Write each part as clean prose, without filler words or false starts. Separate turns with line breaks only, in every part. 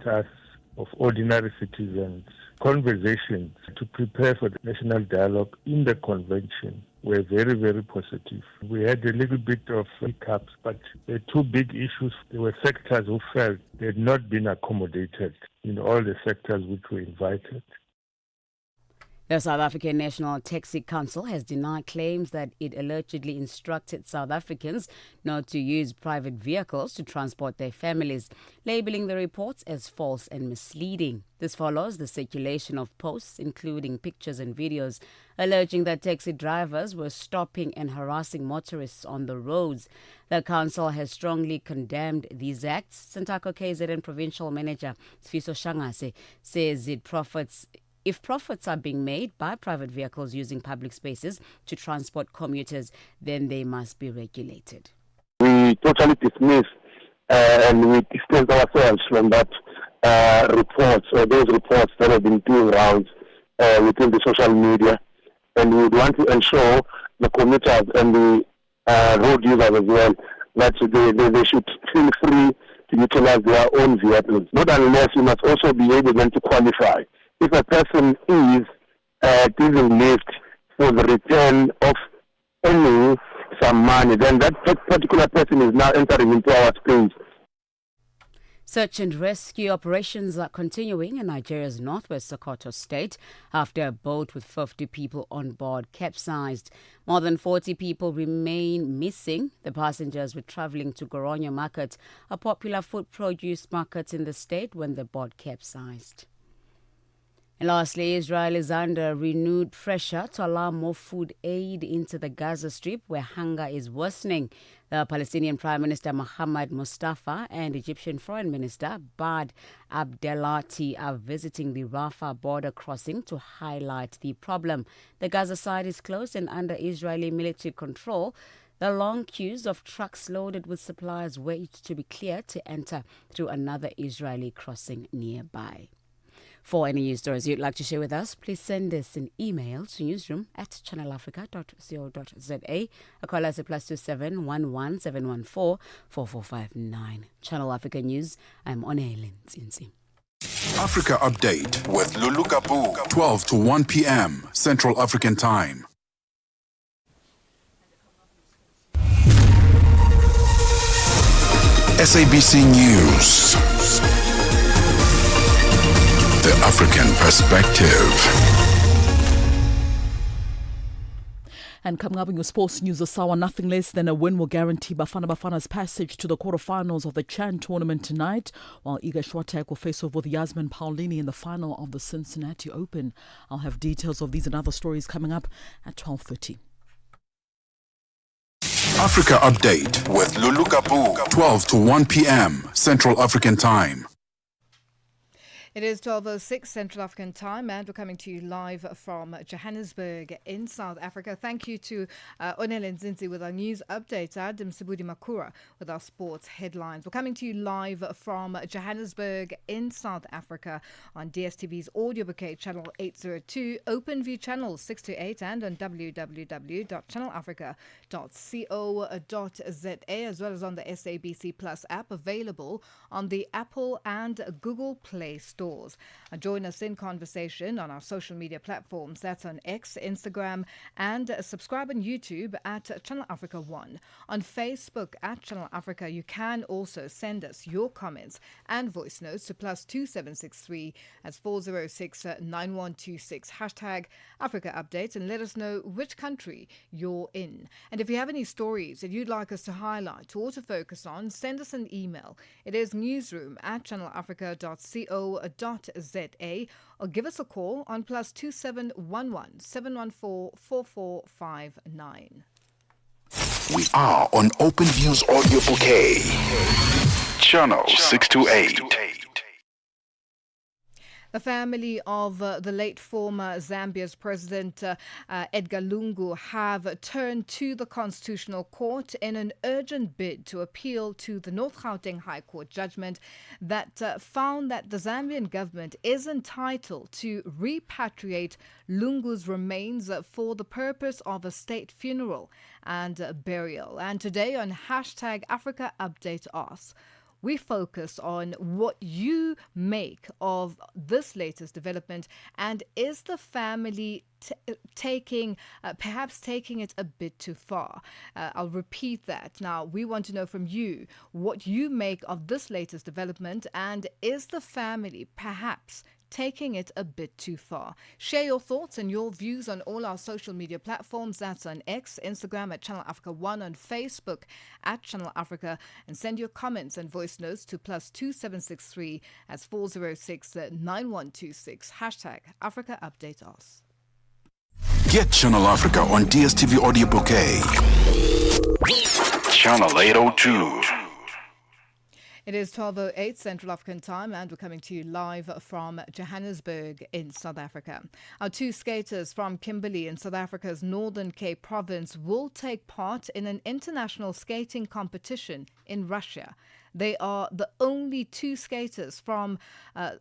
us, of ordinary citizens, conversations to prepare for the national dialogue in the convention were very, very positive. We had a little bit of hiccups, but the two big issues, there were sectors who felt they had not been accommodated in all the sectors which were invited.
The South African National Taxi Council has denied claims that it allegedly instructed South Africans not to use private vehicles to transport their families, labeling the reports as false and misleading. This follows the circulation of posts, including pictures and videos, alleging that taxi drivers were stopping and harassing motorists on the roads. The council has strongly condemned these acts. Santako KZN Provincial Manager Sfiso Shangase says if profits are being made by private vehicles using public spaces to transport commuters, then they must be regulated.
We totally dismiss and we distance ourselves from that reports or those reports that have been doing rounds within the social media. And we would want to ensure the commuters and the road users as well that they should feel free to utilize their own vehicles. Not unless you must also be able then to qualify. If a person is giving lift for the return of earning some money, then that particular person is now entering into our space.
Search and rescue operations are continuing in Nigeria's northwest Sokoto state after a boat with 50 people on board capsized. More than 40 people remain missing. The passengers were traveling to Goronyo Market, a popular food produce market in the state, when the boat capsized. And lastly, Israel is under renewed pressure to allow more food aid into the Gaza Strip, where hunger is worsening. The Palestinian Prime Minister Mohammed Mustafa and Egyptian Foreign Minister Bad Abdelati are visiting the Rafah border crossing to highlight the problem. The Gaza side is closed and under Israeli military control. The long queues of trucks loaded with supplies wait to be cleared to enter through another Israeli crossing nearby. For any news stories you'd like to share with us, please send us an email to newsroom@channelafrica.co.za or call us at +27 11 714 4459. Channel Africa News, I'm Onele Nzinzi.
Africa Update with Lulu Gaboo, 12 to 1 p.m. Central African Time. SABC News. The African Perspective.
And coming up in your sports news, Osawa, nothing less than a win will guarantee Bafana Bafana's passage to the quarterfinals of the Chan tournament tonight, while Iga Swiatek will face off with Yasmin Paolini in the final of the Cincinnati Open. I'll have details of these and other stories coming up at 12:30.
Africa Update with Lulu Gaboo, 12 to 1 p.m. Central African Time.
It is 12:06 Central African Time, and we're coming to you live from Johannesburg in South Africa. Thank you to Onele Nzinzi with our news updates, Adam Sibudi Makura with our sports headlines. We're coming to you live from Johannesburg in South Africa on DSTV's audio bouquet channel 802, OpenView channel 628, and on www.channelafrica.co.za, as well as on the SABC Plus app, available on the Apple and Google Play Store. Join us in conversation on our social media platforms. That's on X, Instagram, and subscribe on YouTube at Channel Africa 1. On Facebook at Channel Africa, you can also send us your comments and voice notes to +2763 as 406 9126 #Africa Updates, and let us know which country you're in. And if you have any stories that you'd like us to highlight or to focus on, send us an email. It is newsroom@channelafrica.co.za, or give us a call on +2711 714 4459.
We are on OpenView's audio bouquet, channel 628.
The family of the late former Zambia's President Edgar Lungu have turned to the Constitutional Court in an urgent bid to appeal to the North Gauteng High Court judgment that found that the Zambian government is entitled to repatriate Lungu's remains for the purpose of a state funeral and burial. And today on #Africa Update asks, we focus on what you make of this latest development, and is the family perhaps taking it a bit too far? I'll repeat that. Now, we want to know from you what you make of this latest development, and is the family perhaps taking it a bit too far? Share your thoughts and your views on all our social media platforms. That's on X, Instagram at Channel Africa 1, on Facebook at Channel Africa, and send your comments and voice notes to +2763 as 406 9126. Hashtag Africa Update Us.
Get Channel Africa on DSTV Audio Bouquet. Channel 802.
It is 12:08 Central African Time, and we're coming to you live from Johannesburg in South Africa. Our two skaters from Kimberley in South Africa's Northern Cape province will take part in an international skating competition in Russia. They are the only two skaters from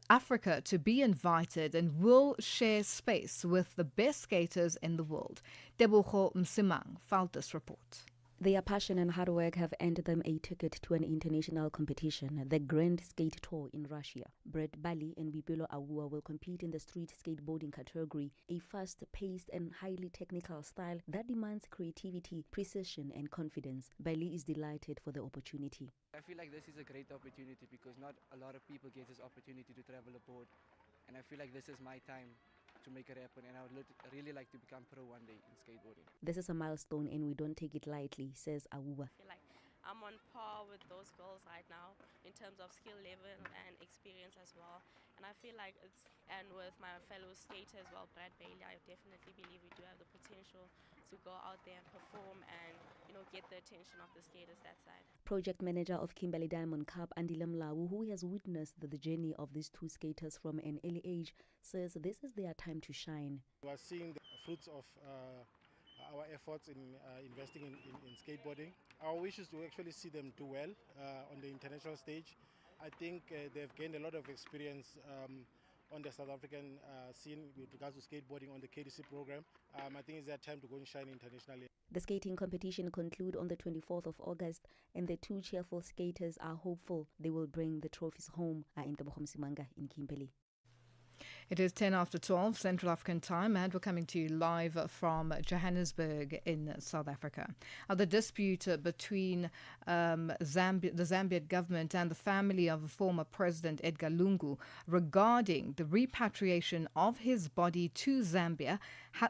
Africa to be invited and will share space with the best skaters in the world. Tebogo Msimang filed this report.
Their passion and hard work have earned them a ticket to an international competition, the Grand Skate Tour in Russia. Brett Bali and Bipelo Awua will compete in the street skateboarding category, a fast-paced and highly technical style that demands creativity, precision and confidence. Bali is delighted for the opportunity.
I feel like this is a great opportunity because not a lot of people get this opportunity to travel abroad, and I feel like this is my time to make it happen, and I would really like to become pro one day in skateboarding.
This is a milestone and we don't take it lightly, says Awuba.
I feel like I'm on par with those girls right now in terms of skill level and experience as well. And I feel like and with my fellow skater as well, Brad Bailey, I definitely believe we do have the potential to go out there and perform and, get the attention of the skaters that side.
Project manager of Kimberley Diamond Cup, Andile Mlawu, who has witnessed the journey of these two skaters from an early age, says this is their time to shine.
We are seeing the fruits of our efforts in investing in skateboarding. Our wish is to actually see them do well on the international stage. I think they've gained a lot of experience on the South African scene with regards to skateboarding on the KDC program. I think it's their time to go and shine internationally.
The skating competition concludes on the 24th of August, and the two cheerful skaters are hopeful they will bring the trophies home in Tebogo Msimanga in Kimberley.
It is 10 after 12 Central African Time, and we're coming to you live from Johannesburg in South Africa. The dispute between the Zambian government and the family of former President Edgar Lungu regarding the repatriation of his body to Zambia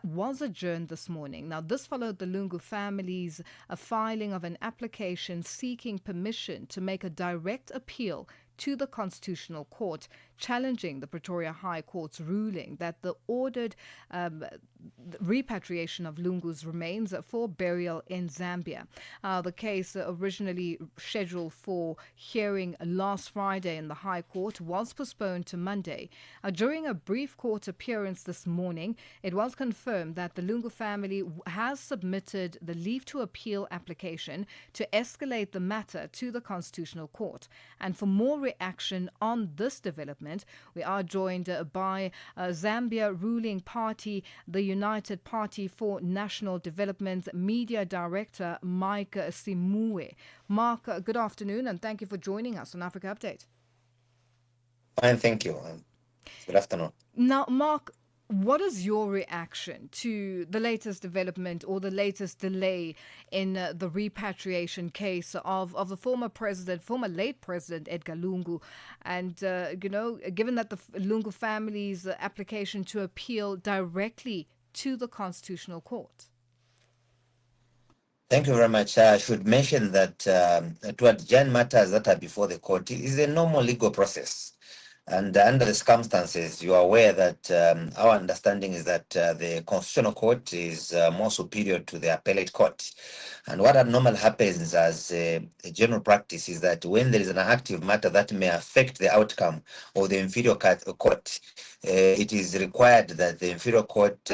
was adjourned this morning. Now, this followed the Lungu family's filing of an application seeking permission to make a direct appeal to the Constitutional Court, challenging the Pretoria High Court's ruling that the ordered repatriation of Lungu's remains for burial in Zambia. The case, originally scheduled for hearing last Friday in the High Court, was postponed to Monday. During a brief court appearance this morning, it was confirmed that the Lungu family has submitted the leave to appeal application to escalate the matter to the Constitutional Court. And for more reaction on this development, we are joined by Zambia ruling party, the United Party for National Development Media Director Mike Simue. Mark, good afternoon, and thank you for joining us on Africa Update.
Fine, thank you. Good afternoon.
Now, Mark, what is your reaction to the latest development or the latest delay in the repatriation case of the former late President Edgar Lungu? And, given that the Lungu family's application to appeal directly to the Constitutional Court?
Thank you very much. I should mention that to adjourn matters that are before the court is a normal legal process. And under the circumstances, you are aware that our understanding is that the Constitutional Court is more superior to the Appellate Court. And what normally happens as a general practice is that when there is an active matter that may affect the outcome of the inferior court, it is required that the inferior court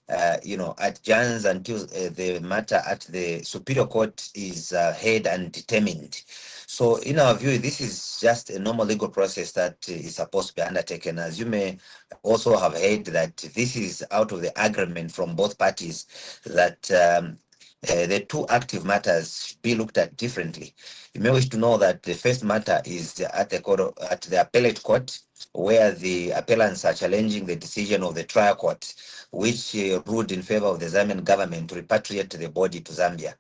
adjourns until the matter at the superior court is heard and determined. So in our view, this is just a normal legal process that is supposed to be undertaken. As you may also have heard that this is out of the agreement from both parties that the two active matters should be looked at differently. You may wish to know that the first matter is at the appellate court, where the appellants are challenging the decision of the trial court, which ruled in favor of the Zambian government to repatriate the body to Zambia.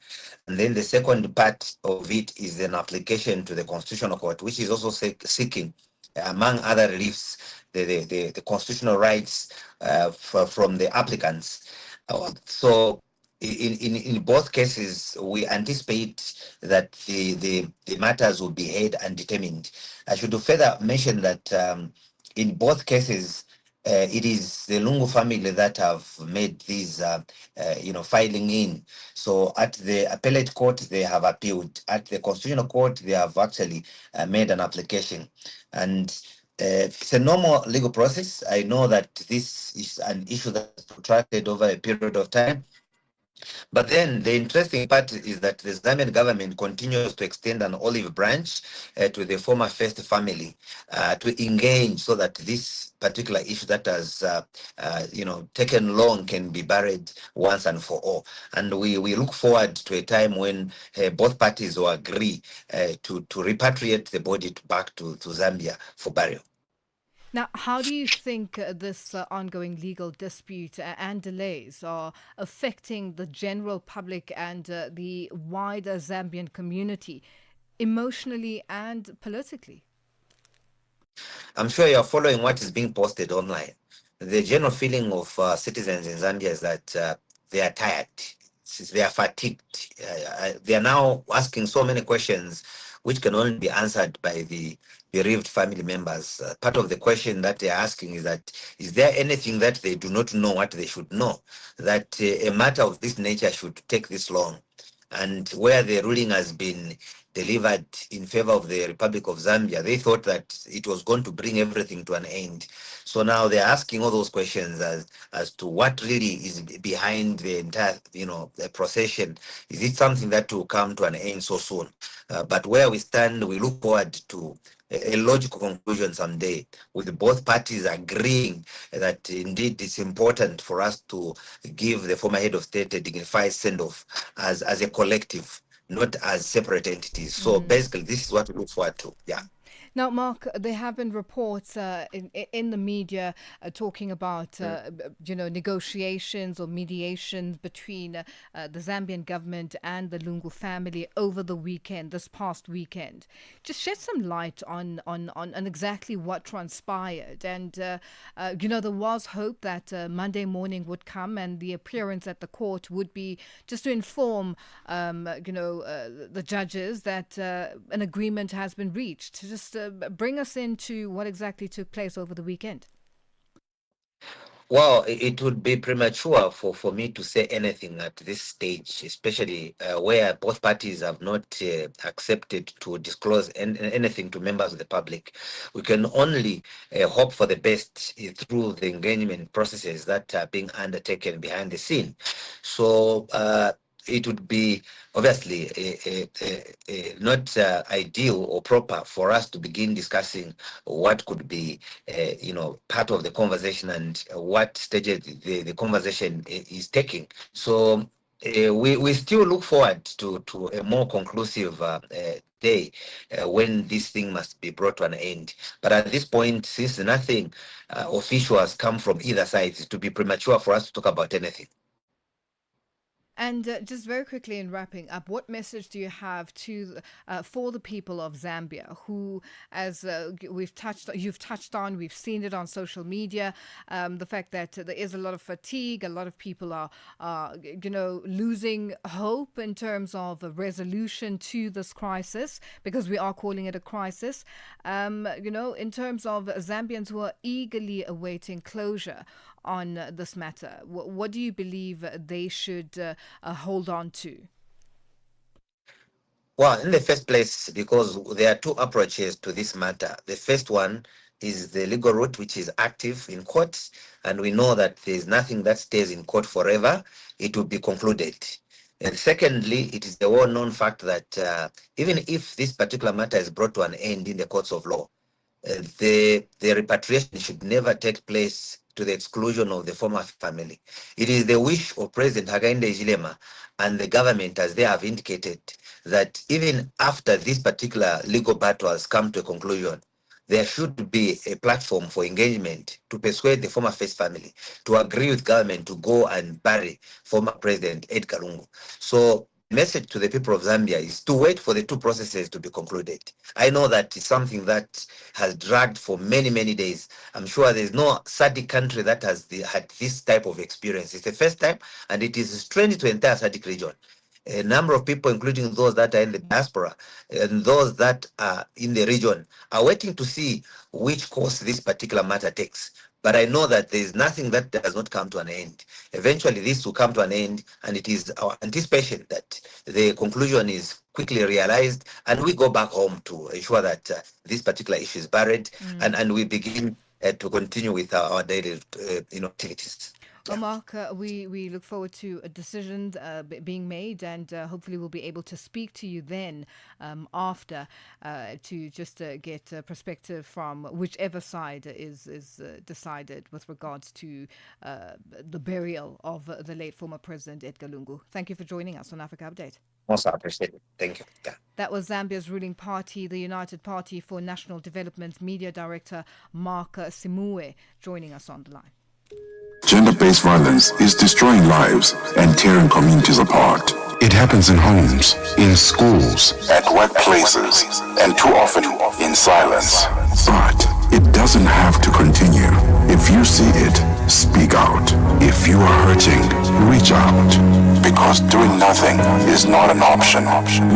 And then the second part of it is an application to the Constitutional Court, which is also seeking, among other reliefs, the constitutional rights from the applicants. So in both cases, we anticipate that the matters will be heard and determined. I should further mention that in both cases, it is the Lungu family that have made these, filing in. So at the appellate court, they have appealed. At the Constitutional Court, they have actually made an application. And it's a normal legal process. I know that this is an issue that's protracted over a period of time. But then the interesting part is that the Zambian government continues to extend an olive branch to the former First family to engage so that this particular issue that has taken long can be buried once and for all. And we look forward to a time when both parties will agree to repatriate the body back to Zambia for burial.
Now, how do you think this ongoing legal dispute and delays are affecting the general public and the wider Zambian community emotionally and politically?
I'm sure you're following what is being posted online. The general feeling of citizens in Zambia is that they are tired, they are fatigued. They are now asking so many questions which can only be answered by the bereaved family members. Part of the question that they're asking is that, is there anything that they do not know what they should know, that a matter of this nature should take this long? And where the ruling has been delivered in favor of the Republic of Zambia, they thought that it was going to bring everything to an end. So now they're asking all those questions as to what really is behind the entire, the procession. Is it something that will come to an end so soon? But where we stand, we look forward to a logical conclusion someday, with both parties agreeing that indeed it's important for us to give the former head of state a dignified send-off as a collective, not as separate entities. So basically, this is what we look forward to. Yeah.
Now, Mark, there have been reports in the media talking about, negotiations or mediations between the Zambian government and the Lungu family over the weekend, this past weekend. Just shed some light on exactly what transpired. And, there was hope that Monday morning would come and the appearance at the court would be just to inform, the judges that an agreement has been reached. Just bring us into what exactly took place over the weekend.
Well, it would be premature for me to say anything at this stage, especially where both parties have not accepted to disclose anything to members of the public. We can only hope for the best through the engagement processes that are being undertaken behind the scene. So it would be obviously not ideal or proper for us to begin discussing what could be, part of the conversation and what stages the conversation is taking. So we still look forward to a more conclusive day when this thing must be brought to an end. But at this point, since nothing official has come from either side, it would be premature for us to talk about anything.
And just very quickly in wrapping up, what message do you have for the people of Zambia who, as you've touched on, we've seen it on social media, the fact that there is a lot of fatigue, a lot of people are losing hope in terms of a resolution to this crisis, because we are calling it a crisis, in terms of Zambians who are eagerly awaiting closure on this matter. What do you believe they should hold on to?
Well, in the first place, because there are two approaches to this matter. The first one is the legal route, which is active in courts, and we know that there is nothing that stays in court forever. It will be concluded. And secondly, it is the well-known fact that even if this particular matter is brought to an end in the courts of law, the repatriation should never take place to the exclusion of the former family. It is the wish of President Hakainde Hichilema and the government, as they have indicated, that even after this particular legal battle has come to a conclusion, there should be a platform for engagement to persuade the former first family to agree with government to go and bury former President Edgar Lungu. So the message to the people of Zambia is to wait for the two processes to be concluded. I know that it's something that has dragged for many, many days. I'm sure there's no SADC country that has had this type of experience. It's the first time, and it is strange to the entire SADC region. A number of people, including those that are in the diaspora and those that are in the region, are waiting to see which course this particular matter takes. But I know that there is nothing that does not come to an end. Eventually, this will come to an end, and it is our anticipation that the conclusion is quickly realized, and we go back home to ensure that this particular issue is buried, and we begin to continue with our daily activities.
Well, Mark, we look forward to a decision being made, and hopefully we'll be able to speak to you then after to just get a perspective from whichever side is decided with regards to the burial of the late former President Edgar Lungu. Thank you for joining us on Africa Update.
Most appreciated. Thank you. Yeah.
That was Zambia's ruling party, the United Party for National Development Media Director Mark Simue, joining us on the line.
Gender-based violence is destroying lives and tearing communities apart. It happens in homes, in schools, at workplaces, and too often in silence. But it doesn't have to continue. If you see it, speak out. If you are hurting, reach out. Because doing nothing is not an option.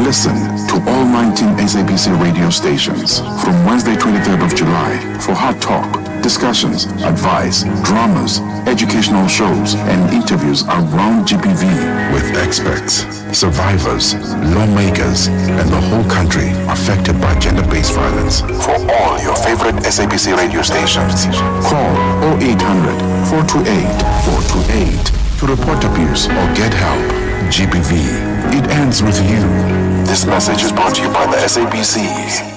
Listen to all 19 SABC radio stations from Wednesday 23rd of July for hot talk, discussions, advice, dramas, educational shows, and interviews around GBV with experts, survivors, lawmakers, and the whole country affected by gender-based violence. For all your favorite SABC radio stations, call 0800 428 428 to report abuse or get help. GBV, it ends with you. This message is brought to you by the SABC.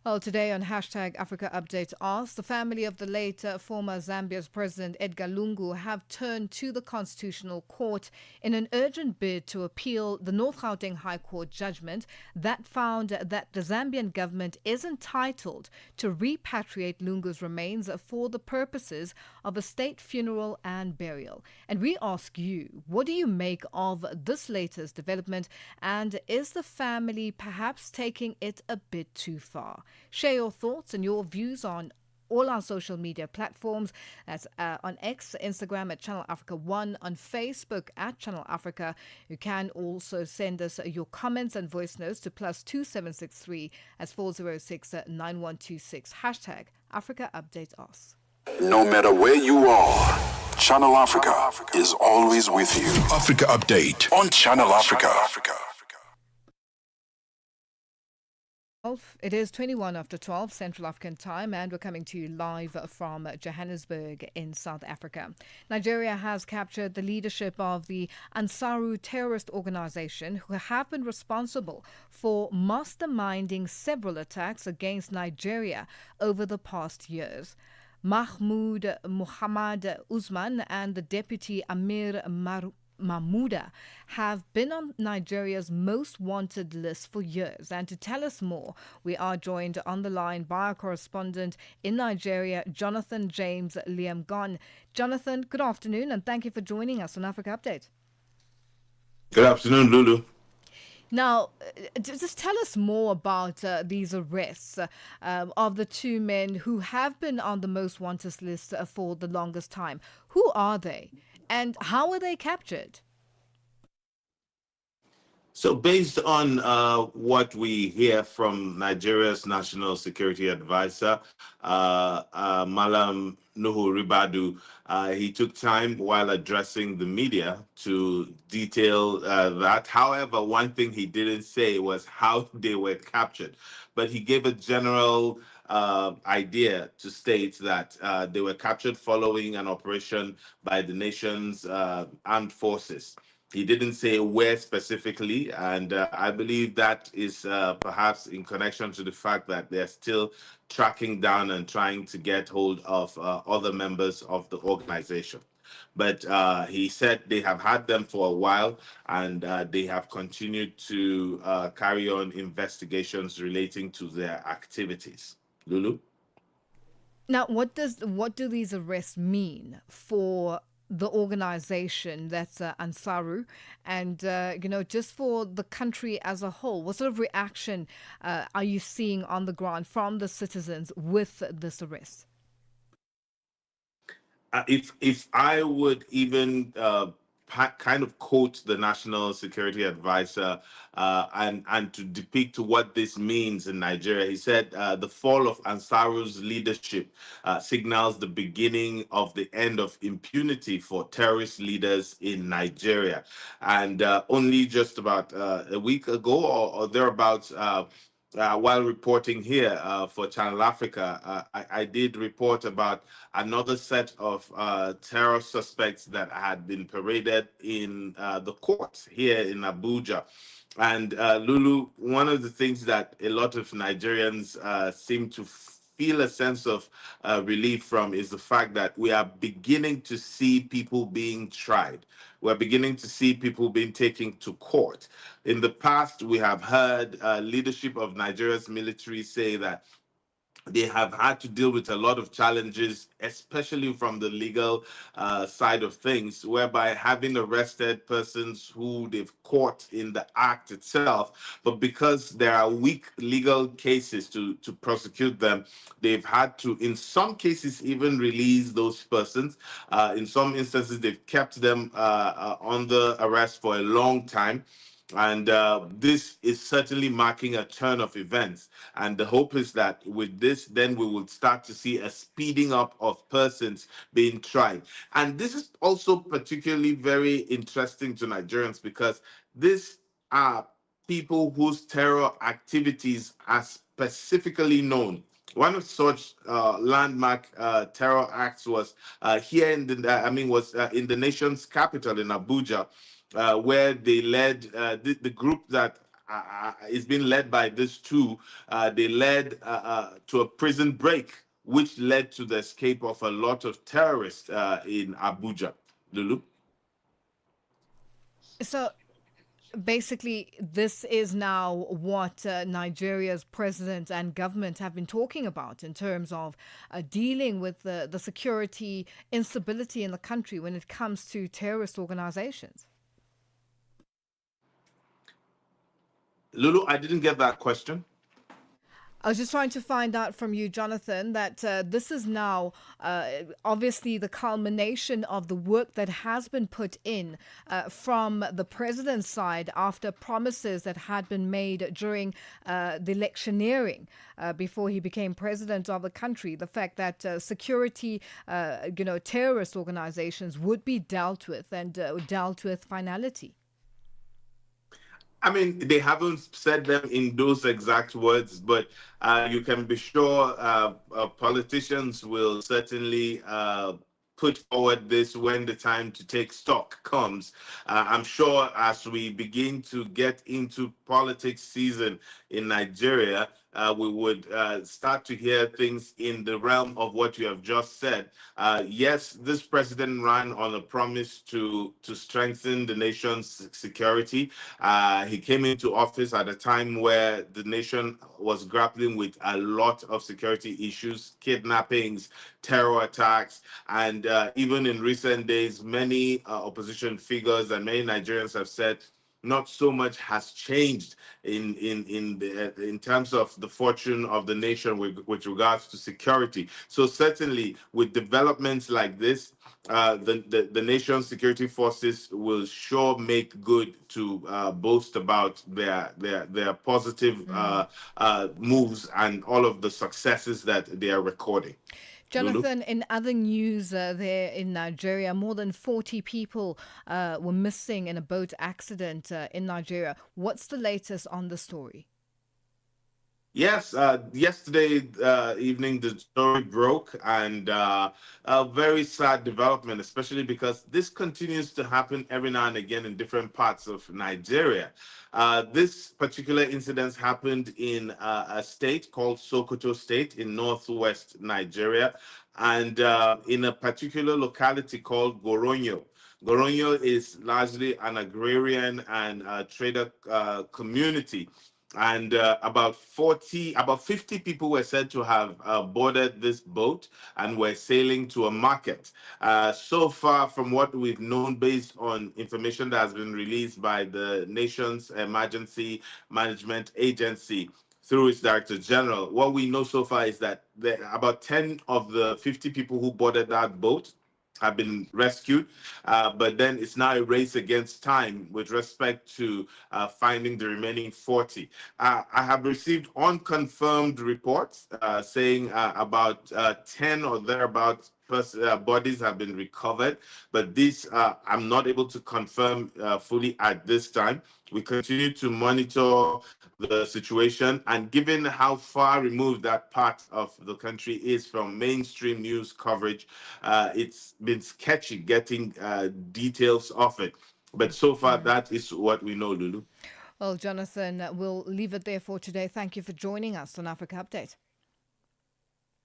Well, today on hashtag Africa Update Ask, the family of the late former Zambia's President Edgar Lungu have turned to the Constitutional Court in an urgent bid to appeal the North Gauteng High Court judgment that found that the Zambian government is entitled to repatriate Lungu's remains for the purposes of a state funeral and burial. And we ask you, what do you make of this latest development, and is the family perhaps taking it a bit too far? Share your thoughts and your views on all our social media platforms. That's on X, Instagram at Channel Africa 1, on Facebook at Channel Africa. You can also send us your comments and voice notes to +2763 as 406 9126. Hashtag Africa Update Us.
No matter where you are, Channel Africa is always with you. Africa Update on Channel Africa.
It is 21 after 12 Central African time, and we're coming to you live from Johannesburg in South Africa. Nigeria has captured the leadership of the Ansaru terrorist organization, who have been responsible for masterminding several attacks against Nigeria over the past years. Mahmoud Muhammad Usman and the deputy Amir Mahmouda have been on Nigeria's most wanted list for years. And to tell us more, we are joined on the line by our correspondent in Nigeria, Jonathan James Liam-Gon. Jonathan, good afternoon, and thank you for joining us on Africa Update.
Good afternoon, Lulu.
Now, just tell us more about these arrests of the two men who have been on the most wanted list for the longest time. Who are they? And how were they captured?
So based on what we hear from Nigeria's National Security Advisor, Malam Nuhu Ribadu, he took time while addressing the media to detail that. However, one thing he didn't say was how they were captured, but he gave a general idea to state that they were captured following an operation by the nation's armed forces. He didn't say where specifically, and I believe that is perhaps in connection to the fact that they're still tracking down and trying to get hold of other members of the organization. But he said they have had them for a while, and they have continued to carry on investigations relating to their activities. Lulu?
Now, what do these arrests mean for the organization that's Ansaru, and just for the country as a whole? What sort of reaction are you seeing on the ground from the citizens with this arrest?
If I would even kind of quote the national security advisor and to depict to what this means in Nigeria, he said the fall of Ansaru's leadership signals the beginning of the end of impunity for terrorist leaders in Nigeria. And only just about a week ago or thereabouts. While reporting here for Channel Africa, I did report about another set of terror suspects that had been paraded in the courts here in Abuja. And Lulu, one of the things that a lot of Nigerians seem to feel a sense of relief from is the fact that we are beginning to see people being tried. We're beginning to see people being taken to court. In the past, we have heard leadership of Nigeria's military say that they have had to deal with a lot of challenges, especially from the legal side of things, whereby having arrested persons who they've caught in the act itself, but because there are weak legal cases to prosecute them, they've had to, in some cases, even release those persons. In some instances, they've kept them under arrest for a long time. And this is certainly marking a turn of events. And the hope is that with this, then we will start to see a speeding up of persons being tried. And this is also particularly very interesting to Nigerians because these are people whose terror activities are specifically known. One of such landmark terror acts was here in in the nation's capital in Abuja, where they led the group that is being led by these two. They led to a prison break, which led to the escape of a lot of terrorists in Abuja. Lulu?
So basically, this is now what Nigeria's president and government have been talking about in terms of dealing with the security instability in the country when it comes to terrorist organizations.
Lulu, I didn't get that question.
I was just trying to find out from you, Jonathan, that this is now obviously the culmination of the work that has been put in from the president's side after promises that had been made during the electioneering before he became president of the country. The fact that security, terrorist organizations would be dealt with and dealt with finality.
I mean, they haven't said them in those exact words, but you can be sure politicians will certainly put forward this when the time to take stock comes. I'm sure as we begin to get into politics season in Nigeria, we would start to hear things in the realm of what you have just said. Yes, this president ran on a promise to strengthen the nation's security. He came into office at a time where the nation was grappling with a lot of security issues, kidnappings, terror attacks, and even in recent days, many opposition figures and many Nigerians have said not so much has changed in terms of the fortune of the nation with regards to security. So certainly with developments like this, the nation's security forces will sure make good to boast about their positive moves and all of the successes that they are recording.
Jonathan, in other news there in Nigeria, more than 40 people were missing in a boat accident in Nigeria. What's the latest on the story?
Yes, yesterday evening the story broke, and a very sad development, especially because this continues to happen every now and again in different parts of Nigeria. This particular incident happened in a state called Sokoto State in northwest Nigeria, and in a particular locality called Goronyo. Goronyo is largely an agrarian and trader community, and about 50 people were said to have boarded this boat and were sailing to a market. So far, from what we've known, based on information that has been released by the nation's emergency management agency through its director general, what we know so far is that about 10 of the 50 people who boarded that boat have been rescued, but then it's now a race against time with respect to finding the remaining 40. I have received unconfirmed reports saying about 10 or thereabouts bodies have been recovered, but these I'm not able to confirm fully at this time. We continue to monitor the situation, and given how far removed that part of the country is from mainstream news coverage, it's been sketchy getting details of it. But so far, that is what we know, Lulu.
Well, Jonathan, we'll leave it there for today. Thank you for joining us on Africa Update.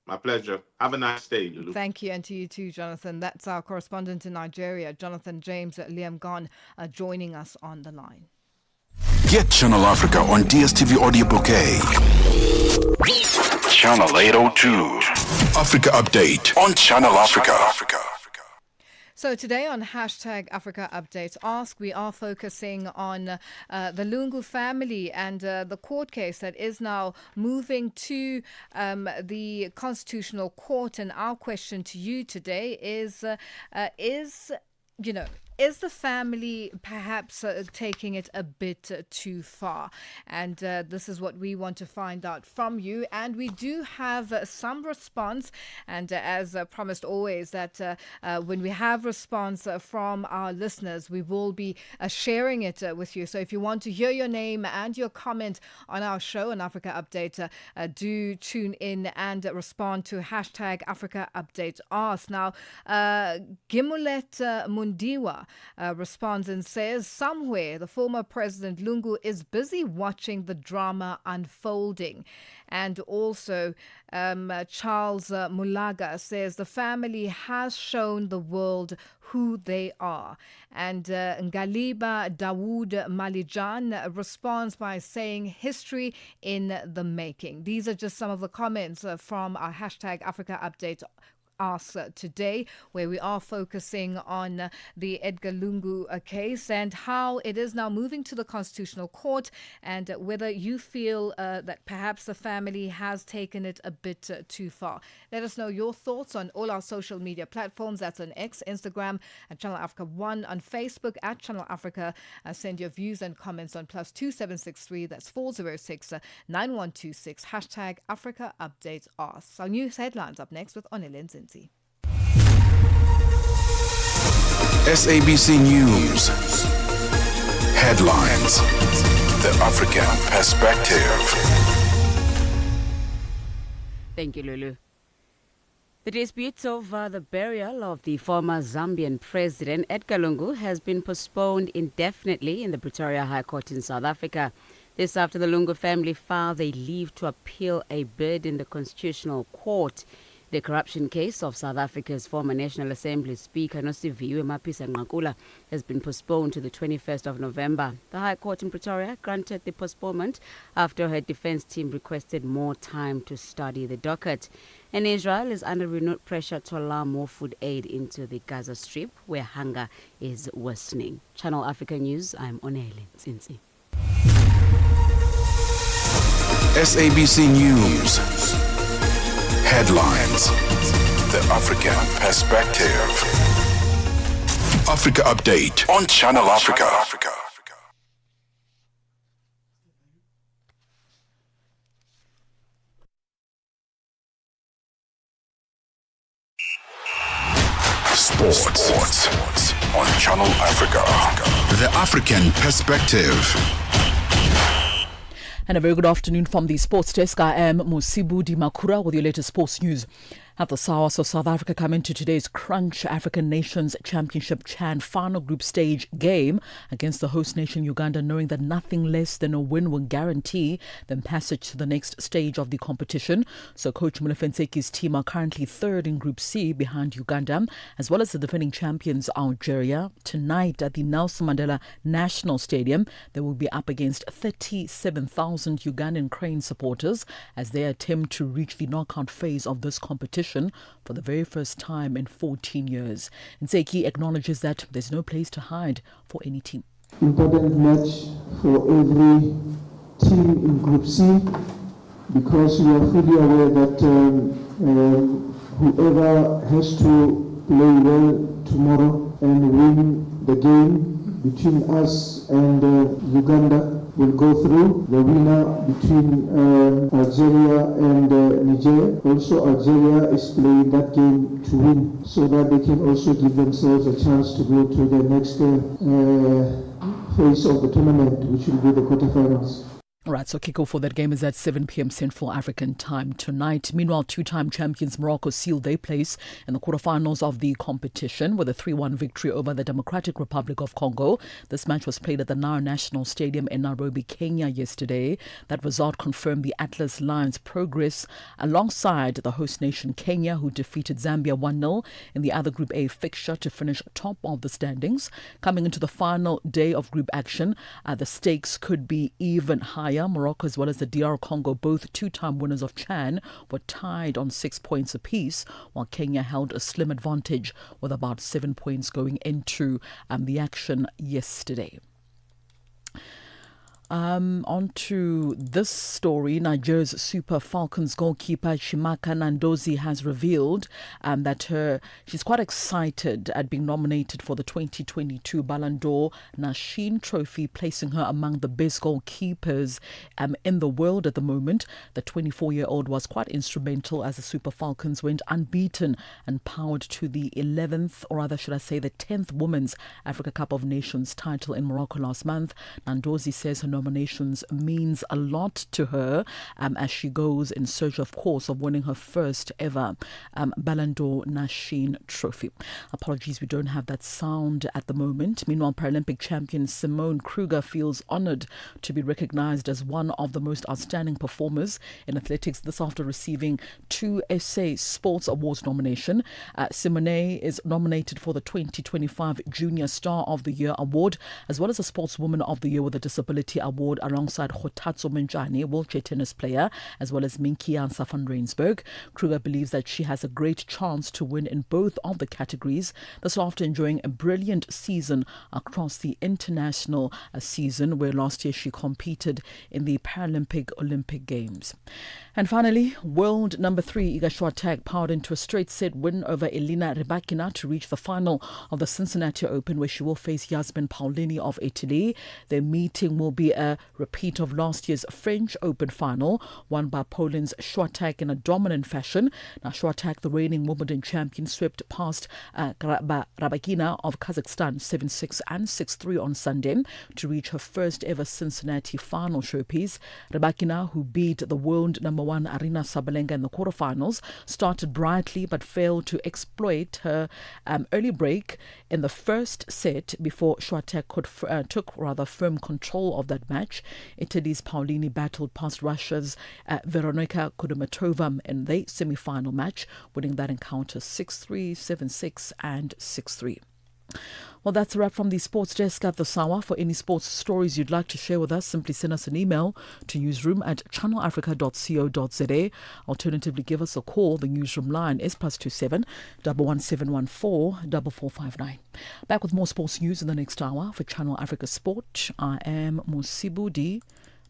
My pleasure. Have a nice day, Lulu.
Thank you, and to you too, Jonathan. That's our correspondent in Nigeria, Jonathan James Liam Gon, joining us on the line.
Get Channel Africa on DSTV Audio Bouquet. Channel 802. Africa Update on Channel Africa.
So today on hashtag Africa Updates Ask, we are focusing on the Lungu family and the court case that is now moving to the Constitutional Court. And our question to you today is the family perhaps taking it a bit too far? And this is what we want to find out from you. And we do have some response. And as promised always, that when we have response from our listeners, we will be sharing it with you. So if you want to hear your name and your comment on our show on Africa Update, do tune in and respond to hashtag Africa Update Ask. Now, Gimulet Mundiwa responds and says, somewhere the former President Lungu is busy watching the drama unfolding. And also Charles Mulaga says the family has shown the world who they are. And Ngaliba Dawood Malijan responds by saying history in the making. These are just some of the comments from our hashtag Africa Update Ask today, where we are focusing on the Edgar Lungu case and how it is now moving to the Constitutional Court, and whether you feel that perhaps the family has taken it a bit too far. Let us know your thoughts on all our social media platforms. That's on X, Instagram, and Channel Africa 1, on Facebook at Channel Africa. Send your views and comments on +2763, that's 406 9126, hashtag Africa Update Ask. Our news headlines up next with Onelin Zinzi.
SABC News. Headlines. The African Perspective.
Thank you, Lulu. The dispute over the burial of the former Zambian president Edgar Lungu has been postponed indefinitely in the Pretoria High Court in South Africa. This after the Lungu family filed a leave to appeal a bid in the Constitutional Court. The corruption case of South Africa's former National Assembly Speaker Nosiviwe Mapisa Nqakula has been postponed to the 21st of November. The High Court in Pretoria granted the postponement after her defense team requested more time to study the docket. And Israel is under renewed pressure to allow more food aid into the Gaza Strip, where hunger is worsening. Channel Africa News, I'm Onele Zinzi.
SABC News. Headlines. The African Perspective. Africa Update on Channel Africa. Sports on Channel Africa. The African Perspective.
And a very good afternoon from the sports desk. I am Musibudi Makura with your latest sports news. At the Sawa, so South Africa come into today's Crunch African Nations Championship CHAN final group stage game against the host nation Uganda, knowing that nothing less than a win will guarantee them passage to the next stage of the competition. So Coach Mulefenseki's team are currently third in Group C behind Uganda, as well as the defending champions Algeria. Tonight at the Nelson Mandela National Stadium, they will be up against 37,000 Ugandan Crane supporters as they attempt to reach the knockout phase of this competition for the very first time in 14 years. Nseki acknowledges that there's no place to hide for any team.
Important match for every team in Group C, because we are fully aware that whoever has to play well tomorrow and win the game between us and Uganda will go through. The winner between Algeria and Niger. Also, Algeria is playing that game to win, so that they can also give themselves a chance to go to the next phase of the tournament, which will be the quarterfinals.
All right, so kickoff for that game is at 7 p.m. Central African time tonight. Meanwhile, two-time champions Morocco sealed their place in the quarterfinals of the competition with a 3-1 victory over the Democratic Republic of Congo. This match was played at the Nile National Stadium in Nairobi, Kenya yesterday. That result confirmed the Atlas Lions' progress alongside the host nation Kenya, who defeated Zambia 1-0 in the other Group A fixture to finish top of the standings. Coming into the final day of group action, the stakes could be even higher. Morocco as well as the DR Congo, both two-time winners of CHAN, were tied on 6 points apiece, while Kenya held a slim advantage with about 7 points going into the action yesterday. On to this story. Nigeria's Super Falcons goalkeeper Chimaka Nandozie has revealed that she's quite excited at being nominated for the 2022 Ballon d'Or Nashin Trophy, placing her among the best goalkeepers in the world at the moment. The 24-year-old was quite instrumental as the Super Falcons went unbeaten and powered to the 11th, or rather should I say the 10th Women's Africa Cup of Nations title in Morocco last month. Nandozie says her nominations means a lot to her as she goes in search, of course, of winning her first ever Ballon d'Or Nashin Trophy. Apologies, we don't have that sound at the moment. Meanwhile, Paralympic champion Simone Kruger feels honoured to be recognised as one of the most outstanding performers in athletics, this after receiving 2 SA Sports Awards nomination. Simone is nominated for the 2025 Junior Star of the Year Award, as well as a Sportswoman of the Year with a Disability Award alongside Khotatso Menjani, wheelchair tennis player, as well as Minky Ansa van Rensburg. Kruger believes that she has a great chance to win in both of the categories. This after enjoying a brilliant season across the international season, where last year she competed in the Paralympic Olympic Games. And finally, world number 3 Iga Swiatek powered into a straight set win over Elena Rybakina to reach the final of the Cincinnati Open, where she will face Yasmin Paolini of Italy. Their meeting will be a repeat of last year's French Open final, won by Poland's Swiatek in a dominant fashion. Now, Swiatek, the reigning Wimbledon champion, swept past Rybakina of Kazakhstan 7-6 and 6-3 on Sunday to reach her first ever Cincinnati final showpiece. Rybakina, who beat the world number 1 Arina Sabalenka in the quarterfinals, started brightly but failed to exploit her early break in the first set before Swiatek took firm control of that match. Italy's Paolini battled past Russia's Veronika Kudermetova in the semi-final match, winning that encounter 6-3, 7-6 and 6-3. Well, that's a wrap from the sports desk at the Sawa. For any sports stories you'd like to share with us, simply send us an email to newsroom@channelafrica.co.za. Alternatively, give us a call. The newsroom line is +27 11714 4459. Back with more sports news in the next hour. For Channel Africa Sport, I am Musibudi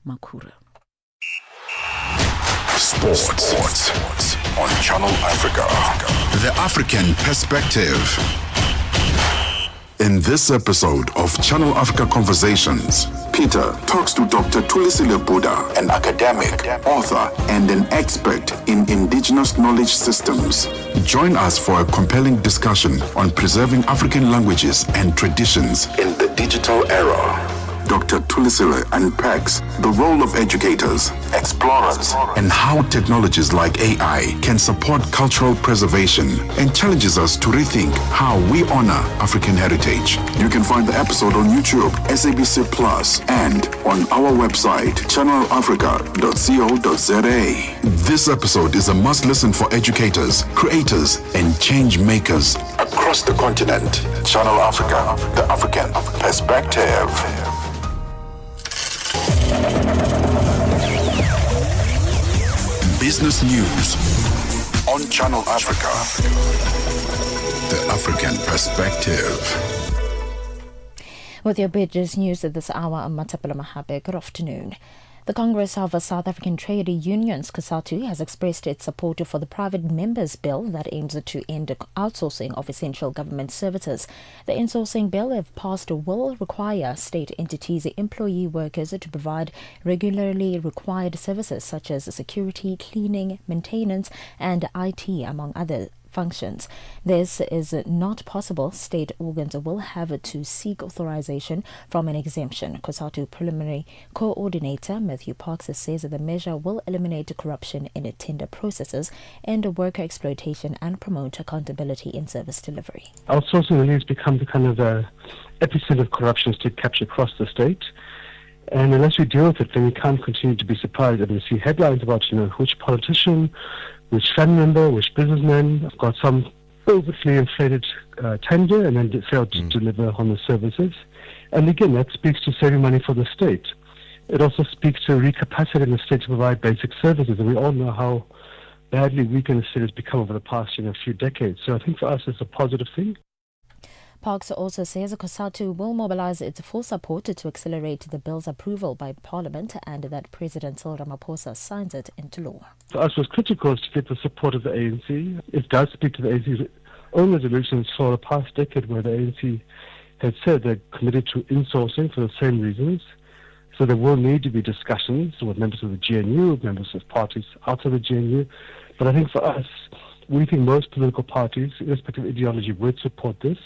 Makura.
Sports on Channel Africa. The African Perspective. In this episode of Channel Africa Conversations, Peter talks to Dr. Thulisile Buddha, an academic, author, and an expert in indigenous knowledge systems. Join us for a compelling discussion on preserving African languages and traditions in the digital era. Dr. Tulisile unpacks the role of educators, explorers, and how technologies like AI can support cultural preservation, and challenges us to rethink how we honor African heritage. You can find the episode on YouTube, SABC Plus, and on our website, channelafrica.co.za. This episode is a must-listen for educators, creators, and change makers across the continent. Channel Africa, the African perspective. Business news on Channel Africa, the African perspective.
With your business news at this hour, I'm Matapela Mahabe. Good afternoon. The Congress of South African Trade Unions, COSATU, has expressed its support for the private members' bill that aims to end outsourcing of essential government services. The insourcing bill, if passed, will require state entities, employee workers to provide regularly required services such as security, cleaning, maintenance, and IT, among other functions. This is not possible. State organs will have to seek authorization from an exemption. COSATU Preliminary Coordinator Matthew Parks says the measure will eliminate corruption in tender processes and worker exploitation and promote accountability in service delivery.
Outsourcing really has become the kind of epicenter of corruption state capture across the state. And unless we deal with it, then we can't continue to be surprised. And we see headlines about, which politician, which family member, which businessman have got some overtly inflated tender and then failed to deliver on the services. And again, that speaks to saving money for the state. It also speaks to recapacitating the state to provide basic services. And we all know how badly weakened the state has become over the past few decades. So I think for us it's a positive thing.
Parks also says COSATU will mobilize its full support to accelerate the bill's approval by Parliament and that President Cyril Ramaphosa signs it into law.
For us, what's critical is to get the support of the ANC. It does speak to the ANC's own resolutions for the past decade, where the ANC had said they're committed to insourcing for the same reasons. So there will need to be discussions with members of the GNU, members of parties outside the GNU. But I think for us, we think most political parties, irrespective of ideology, would support this.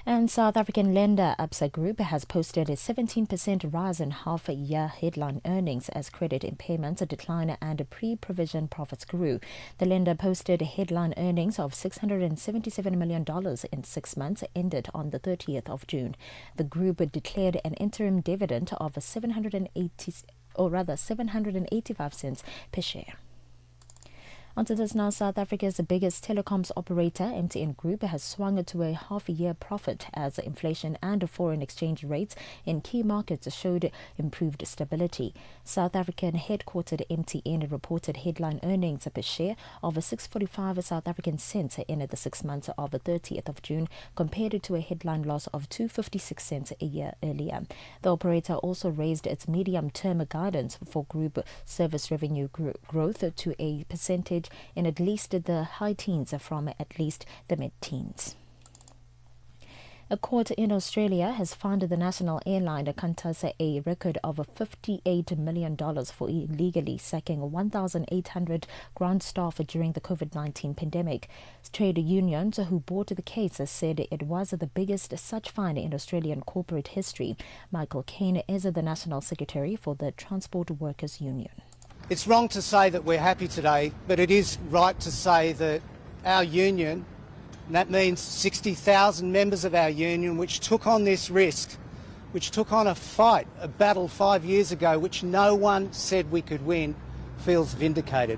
And South African lender Absa Group has posted a 17% rise in half-year headline earnings as credit impairments decline and pre-provision profits grew. The lender posted headline earnings of $677 million in 6 months, ended on the 30th of June. The group declared an interim dividend of 785 cents per share. Onto this now, South Africa's biggest telecoms operator, MTN Group, has swung to a half-year profit as inflation and foreign exchange rates in key markets showed improved stability. South African headquartered MTN reported headline earnings per share of 6.45 South African cents in the 6 months of the 30th of June, compared to a headline loss of 2.56 cents a year earlier. The operator also raised its medium-term guidance for group service revenue growth to a percentage in at least the high teens from at least the mid-teens. A court in Australia has fined the national airline Qantas a record of $58 million for illegally sacking 1,800 ground staff during the COVID-19 pandemic. Trade unions who brought the case said it was the biggest such fine in Australian corporate history. Michael Caine is the National Secretary for the Transport Workers Union.
It's wrong to say that we're happy today, but it is right to say that our union, and that means 60,000 members of our union, which took on this risk, which took on a fight, a battle 5 years ago, which no one said we could win, feels vindicated.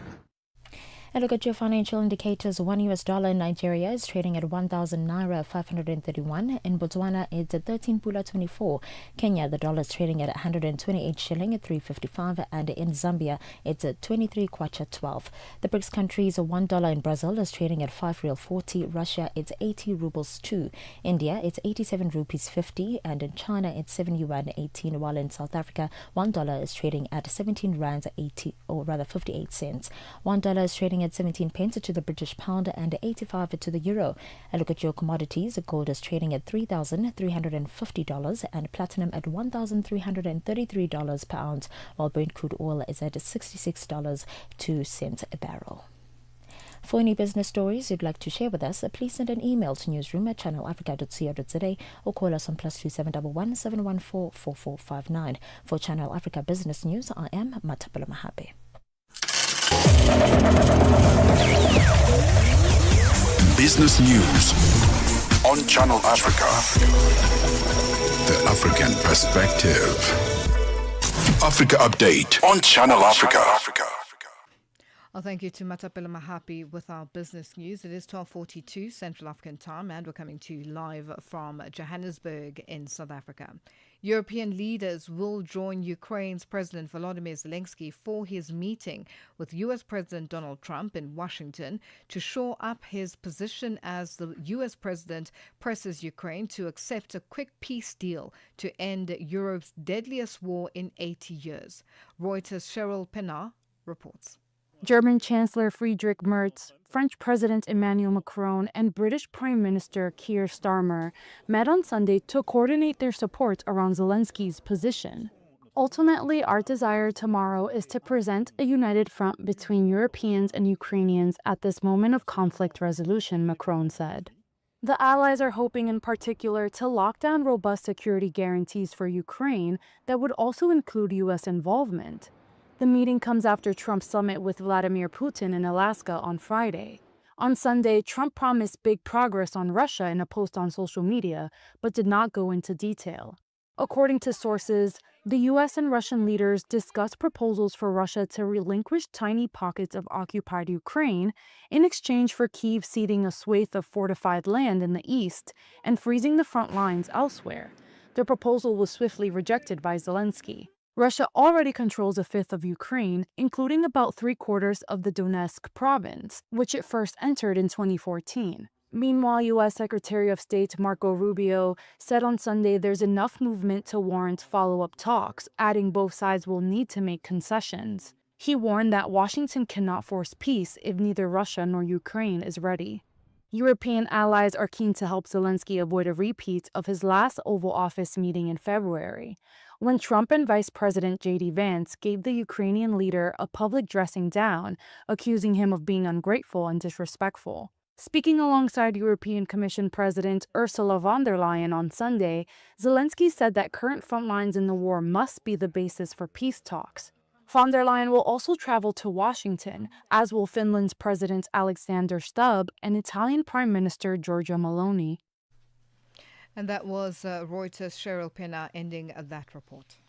A look at your financial indicators. $1 in Nigeria is trading at 1,000 naira 531. In Botswana, it's at 13 pula 24. Kenya, the dollar is trading at 128 shilling at 355, and in Zambia, it's at 23 kwacha 12. The BRICS countries, $1 in Brazil is trading at 5 real 40. Russia, it's 80 rubles 2. India, it's 87 rupees 50, and in China, it's 7 yuan 18. While in South Africa, $1 is trading at 17 rands 80, or rather 58 cents. $1 is trading at 17 pence to the British pound and 85 to the euro. A look at your commodities. Gold is trading at $3,350 and platinum at $1,333 per ounce, while Brent crude oil is at $66.02 a barrel. For any business stories you'd like to share with us, please send an email to newsroom@channelafrica.co.za or call us on +2711 714 4459. For Channel Africa Business News, I am Matapela Mahape.
Business News on Channel Africa. The African Perspective. Africa Update on Channel Africa.
Well, thank you to Matapela Mahapi with our business news. It is 12:42 Central African time, and we're coming to you live from Johannesburg in South Africa. European leaders will join Ukraine's President Volodymyr Zelensky for his meeting with U.S. President Donald Trump in Washington to shore up his position as the U.S. President presses Ukraine to accept a quick peace deal to end Europe's deadliest war in 80 years. Reuters' Cheryl Pennard reports.
German Chancellor Friedrich Merz, French President Emmanuel Macron, and British Prime Minister Keir Starmer met on Sunday to coordinate their support around Zelensky's position. Ultimately, our desire tomorrow is to present a united front between Europeans and Ukrainians at this moment of conflict resolution, Macron said. The allies are hoping in particular to lock down robust security guarantees for Ukraine that would also include U.S. involvement. The meeting comes after Trump's summit with Vladimir Putin in Alaska on Friday. On Sunday, Trump promised big progress on Russia in a post on social media, but did not go into detail. According to sources, the U.S. and Russian leaders discussed proposals for Russia to relinquish tiny pockets of occupied Ukraine in exchange for Kyiv ceding a swathe of fortified land in the east and freezing the front lines elsewhere. The proposal was swiftly rejected by Zelensky. Russia already controls a fifth of Ukraine, including about 3/4 of the Donetsk province, which it first entered in 2014. Meanwhile, U.S. Secretary of State Marco Rubio said on Sunday there's enough movement to warrant follow-up talks, adding both sides will need to make concessions. He warned that Washington cannot force peace if neither Russia nor Ukraine is ready. European allies are keen to help Zelensky avoid a repeat of his last Oval Office meeting in February, when Trump and Vice President J.D. Vance gave the Ukrainian leader a public dressing down, accusing him of being ungrateful and disrespectful. Speaking alongside European Commission President Ursula von der Leyen on Sunday, Zelensky said that current front lines in the war must be the basis for peace talks. Von der Leyen will also travel to Washington, as will Finland's President Alexander Stubb and Italian Prime Minister Giorgia Meloni.
And that was Reuters' Cheryl Pennard ending that report.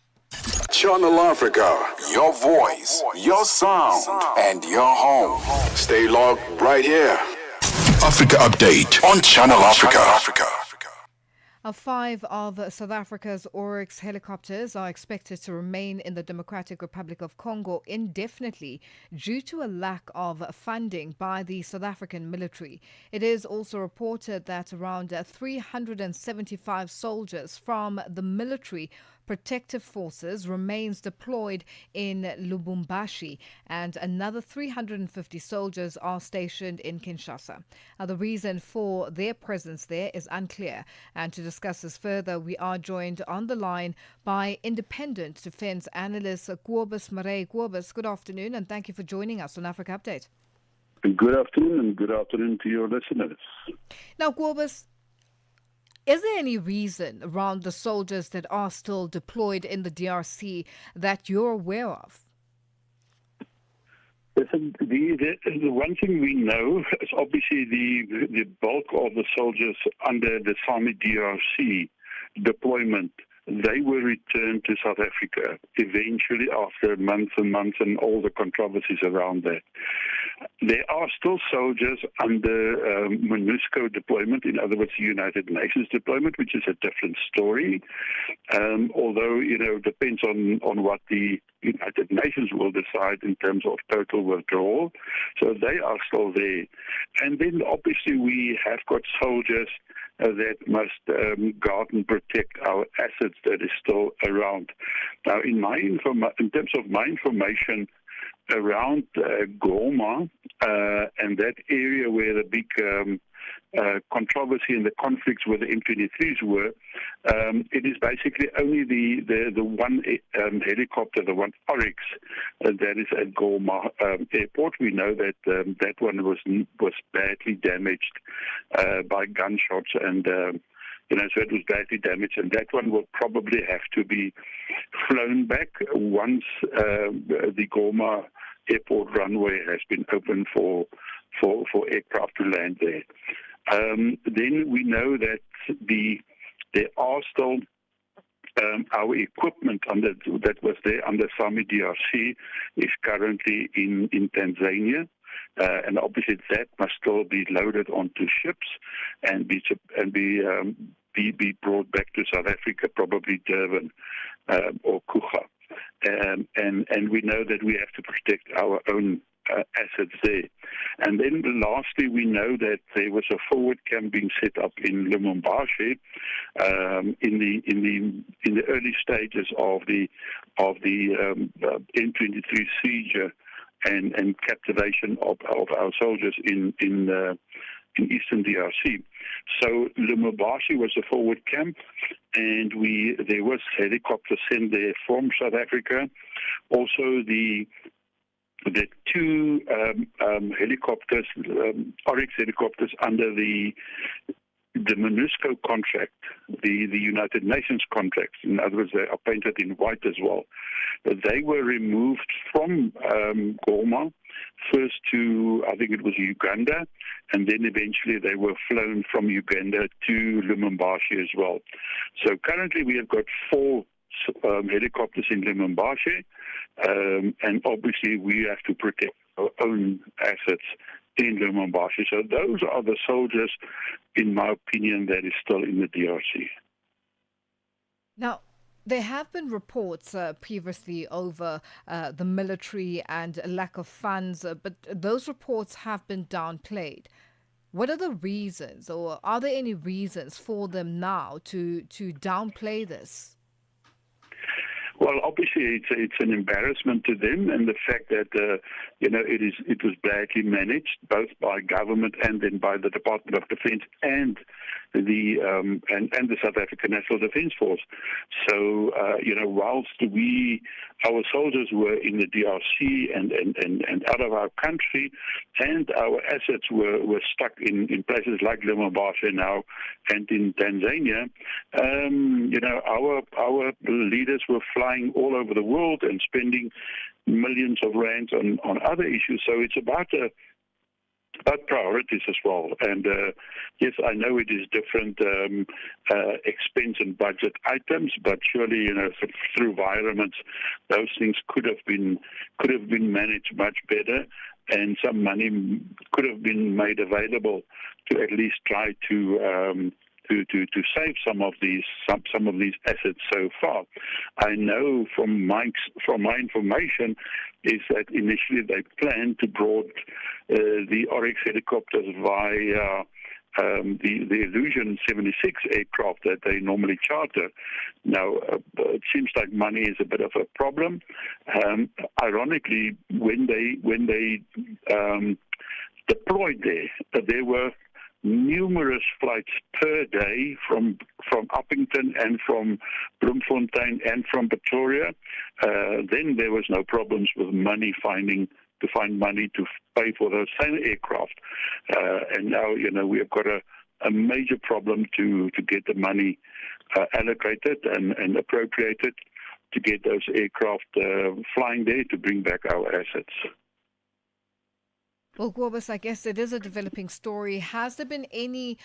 Channel Africa, your voice, your sound, and your home. Stay logged right here. Africa Update on Channel Africa.
5 of South Africa's Oryx helicopters are expected to remain in the Democratic Republic of Congo indefinitely due to a lack of funding by the South African military. It is also reported that around 375 soldiers from the military protective forces remains deployed in Lubumbashi, and another 350 soldiers are stationed in Kinshasa. The reason for their presence there is unclear, and to discuss this further, we are joined on the line by independent defense analyst Kobus Maree. Kobus, good afternoon, and thank you for joining us on Africa Update.
Good afternoon, and good afternoon to your listeners.
Now, Kobus, is there any reason around the soldiers that are still deployed in the DRC that you're aware of?
Listen, the one thing we know is obviously the bulk of the soldiers under the SAMI DRC deployment. They were returned to South Africa eventually after months and months and all the controversies around that. There are still soldiers under MONUSCO deployment, in other words, the United Nations deployment, which is a different story. Although, depends on what the United Nations will decide in terms of total withdrawal. So they are still there. And then obviously we have got soldiers that must guard and protect our assets that is still around. Now, in terms of my information, around Goma and that area where the big controversy and the conflicts where the M23s were, it is basically only the one helicopter, the one Oryx, that is at Goma Airport. We know that that one was badly damaged by gunshots, and so it was badly damaged, and that one will probably have to be flown back once the Goma Airport runway has been opened for aircraft to land there. Then we know that there are still our equipment that was there under SAMI DRC is currently in Tanzania, and obviously that must still be loaded onto ships and be brought back to South Africa, probably Durban or Kucha. And we know that we have to protect our own assets there. And then lastly, we know that there was a forward camp being set up in Lubumbashi in the early stages of the M23 siege and captivation of our soldiers in Eastern DRC. So Lubumbashi was a forward camp, and there was helicopters sent there from South Africa. Also, the two helicopters, Oryx helicopters under the MONUSCO contract, the United Nations contract, in other words, they are painted in white as well. But they were removed from Goma, first to, I think it was Uganda, and then eventually they were flown from Uganda to Lubumbashi as well. So currently we have got 4 helicopters in Lubumbashi, and obviously we have to protect our own assets in Lubumbashi. So those are the soldiers, in my opinion, that is still in the DRC.
Now, there have been reports previously over the military and lack of funds, but those reports have been downplayed. What are the reasons, or are there any reasons for them now to downplay this?
Well, obviously, it's an embarrassment to them, and the fact that it was badly managed both by government and then by the Department of Defence and the South African National Defence Force. So whilst our soldiers were in the DRC and out of our country, and our assets were stuck in places like Lubumbashi now and in Tanzania, our leaders were flying all over the world and spending millions of rands on other issues. So it's about priorities as well. And yes, I know it is different expense and budget items, but surely through environments, those things could have been managed much better, and some money could have been made available to at least try to save some of these assets so far. I know from my information is that initially they planned to brought the Oryx helicopters via the Illusion 76 aircraft that they normally charter. Now, it seems like money is a bit of a problem. Ironically, when they deployed there were numerous flights per day from Uppington and from Bloemfontein and from Pretoria. Then there was no problems with to find money to pay for those same aircraft. And now, we have got a major problem to get the money allocated and appropriated to get those aircraft flying there to bring back our assets.
Well, Gwobus, I guess it is a developing story. Has there been any,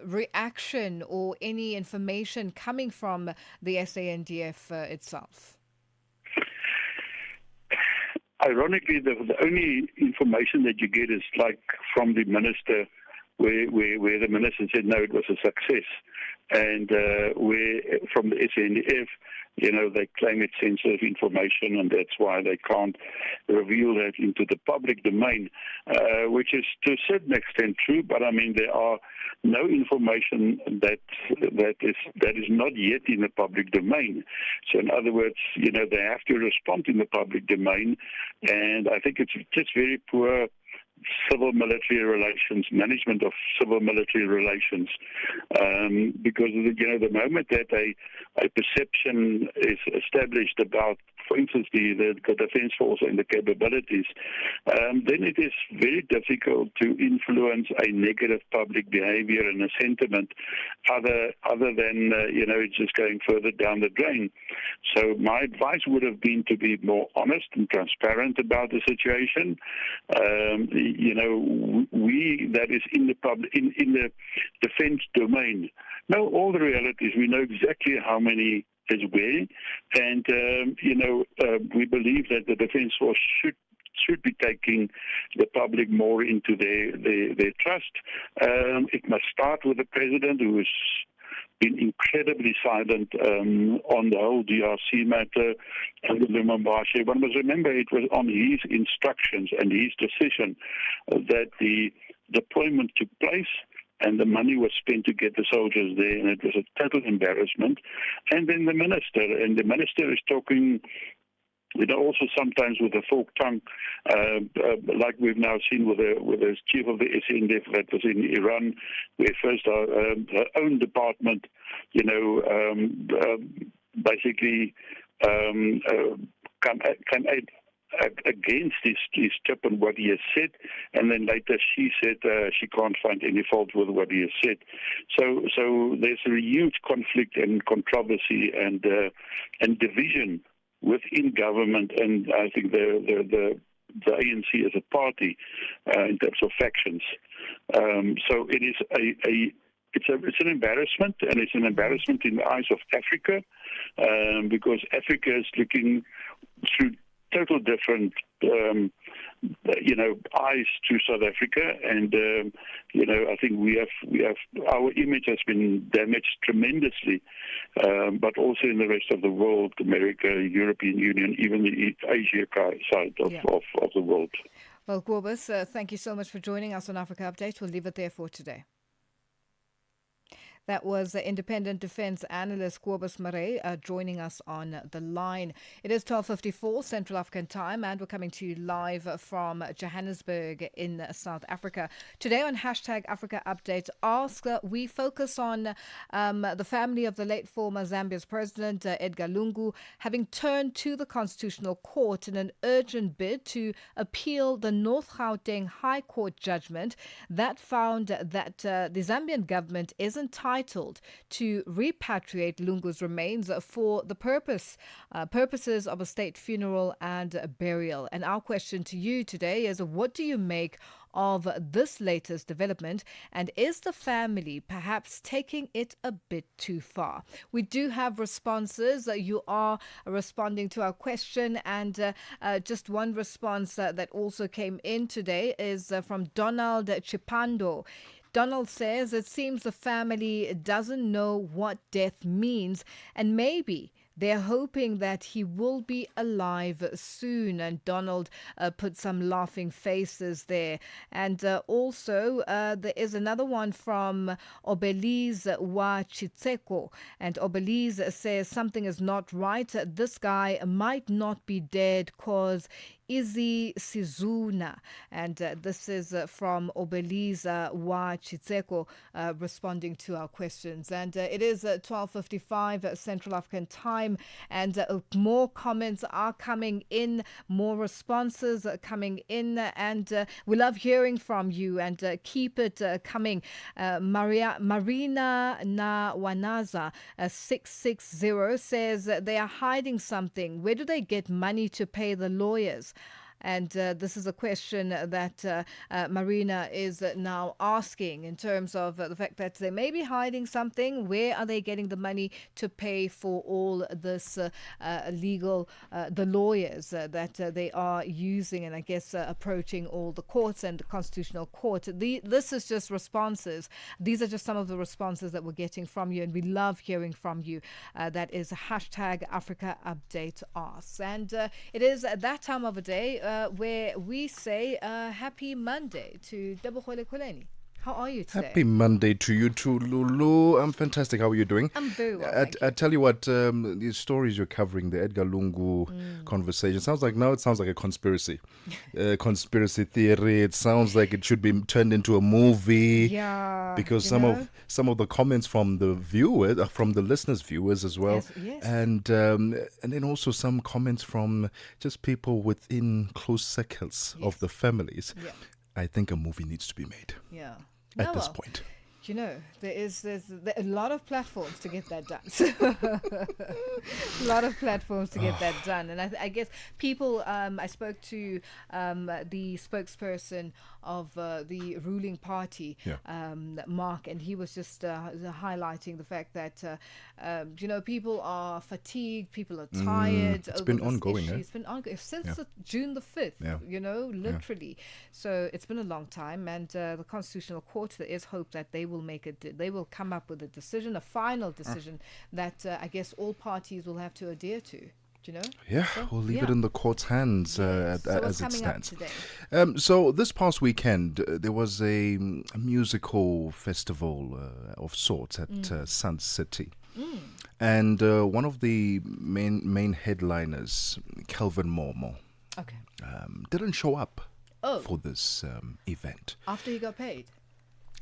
reaction or any information coming from the SANDF itself?
Ironically, the only information that you get is like from the minister, where the minister said no, it was a success, and where from the SANDF, they claim it's sensitive information, and that's why they can't reveal that into the public domain, which is to a certain extent true. But I mean, there are no information that is not yet in the public domain. So in other words, they have to respond in the public domain, and I think it's just very poor civil-military relations, management of civil-military relations, because the moment that a perception is established about, for instance, the defence force and the capabilities, then it is very difficult to influence a negative public behaviour and a sentiment other than it's just going further down the drain. So my advice would have been to be more honest and transparent about the situation. We that is in the in the defence domain know all the realities. We know exactly how many is where, and we believe that the defence force should be taking the public more into their trust. It must start with the president, who has been incredibly silent on the whole DRC matter and the Lumumbashi. One must remember it was on his instructions and his decision that the deployment took place and the money was spent to get the soldiers there, and it was a total embarrassment. And then the minister is talking, also sometimes with a forked tongue, like we've now seen with the chief of the SNF that was in Iran, where first her own department, basically come against his tip and what he has said, and then later she said she can't find any fault with what he has said. So there's a huge conflict and controversy and division within government, and I think the ANC as a party in terms of factions. So it is it's an embarrassment, and it's an embarrassment in the eyes of Africa, because Africa is looking through total different eyes to South Africa, and I think we have our image has been damaged tremendously, but also in the rest of the world, America, European Union, even the Asia side of the world.
Well, Kobus, thank you so much for joining us on Africa Update. We'll leave it there for today. That was independent defense analyst Kobus Maree joining us on the line. It is 12:54 Central African time, and we're coming to you live from Johannesburg in South Africa. Today on Hashtag Africa Update Ask, we focus on the family of the late former Zambia's president, Edgar Lungu, having turned to the Constitutional Court in an urgent bid to appeal the North Gauteng High Court judgment that found that the Zambian government is entitled to repatriate Lungu's remains for the purposes of a state funeral and burial. And our question to you today is, what do you make of this latest development, and is the family perhaps taking it a bit too far? We do have responses. You are responding to our question, and just one response that also came in today is from Donald Chipando. Donald says it seems the family doesn't know what death means, and maybe they're hoping that he will be alive soon. And Donald put some laughing faces there. And also there is another one from Obelize wa Chitseko. And Obelize says something is not right. This guy might not be dead because Izzy Sizuna. And this is from Obelize wa Chitseko responding to our questions. And it is 12:55 Central African time, and more comments are coming in, more responses are coming in, and we love hearing from you, and keep it coming. Marina Nawanaza 660 says they are hiding something. Where do they get money to pay the lawyers? And this is a question that Marina is now asking in terms of the fact that they may be hiding something. Where are they getting the money to pay for all this legal, the lawyers that they are using, and I guess approaching all the courts and the Constitutional Court? This is just responses. These are just some of the responses that we're getting from you, and we love hearing from you. That is hashtag Africa Update Asks. And it is at that time of the day where we say happy Monday to Debohole Koleni. How are you today?
Happy Monday to you too, Lulu. I'm fantastic. How are you doing?
I'm very well,
I tell you what, these stories you're covering, the Edgar Lungu conversation, sounds like a conspiracy. Conspiracy theory. It sounds like it should be turned into a movie.
Yeah.
Because some of the comments from the viewers, from the listeners' viewers as well.
Yes.
And then also some comments from just people within close circles of the families.
Yeah.
I think a movie needs to be made.
Yeah.
At this point.
You know, there's a lot of platforms to get that done. A lot of platforms to get that done. And I guess people, I spoke to the spokesperson of the ruling party, Mark, and he was just highlighting the fact that, people are fatigued, people are tired.
It's been ongoing,
It's been ongoing since June the 5th, literally. So it's been a long time. And the Constitutional Court, there is hope that they will make it. They will come up with a decision, a final decision that I guess all parties will have to adhere to. Do you know?
Yeah, we'll leave it in the court's hands as it stands.
So
so this past weekend, there was a musical festival of sorts at Sun City. And one of the main headliners, Kelvin Momo, didn't show up for this event.
After he got paid?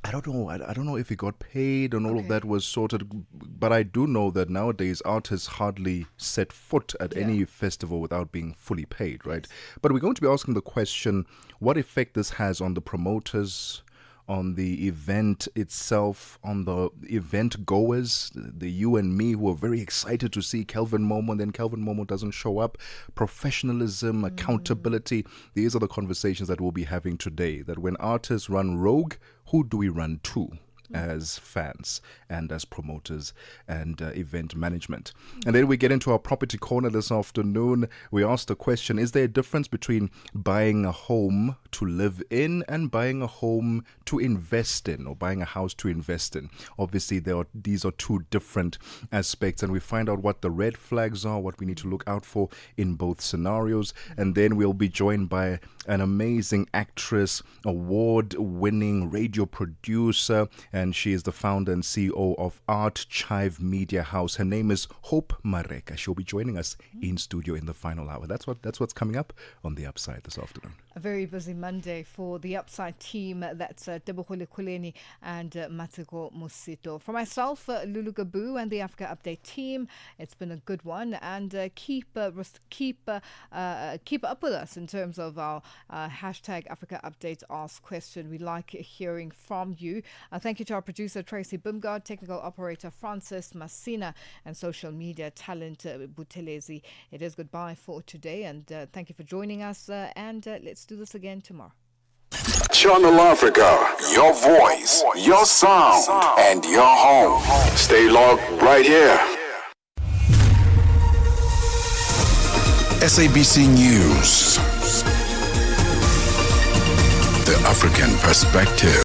I don't know. I don't know if he got paid and all of that was sorted. But I do know that nowadays artists hardly set foot at any festival without being fully paid, right? But we're going to be asking the question, what effect this has on the promoters, on the event itself, on the event goers, the you and me who are very excited to see Kelvin Momo, and then Kelvin Momo doesn't show up. Professionalism, accountability. These are the conversations that we'll be having today, that when artists run rogue, who do we run to as fans and as promoters and event management? And then we get into our property corner this afternoon. We asked the question, is there a difference between buying a home to live in and buying a home to invest in, or buying a house to invest in? Obviously, these are two different aspects, and we find out what the red flags are, what we need to look out for in both scenarios. And then we'll be joined by an amazing actress, award-winning radio producer, and she is the founder and CEO of Art Chive Media House. Her name is Hope Mareka. She'll be joining us in studio in the final hour. That's what's coming up on The Upside this afternoon.
A very busy Monday for the Upside team. That's Tebohole Kuleni and Matiko Musito. For myself, Lulu Gaboo and the Africa Update team, it's been a good one. And keep up with us in terms of our hashtag Africa Update Ask Question. We like hearing from you. Thank you to our producer Tracy Bimgard, technical operator Francis Massina, and social media talent Butelezi. It is goodbye for today, and thank you for joining us. And let's do this again tomorrow.
Channel Africa, your voice, your sound, and your home. Stay logged right here. SABC News. The African Perspective.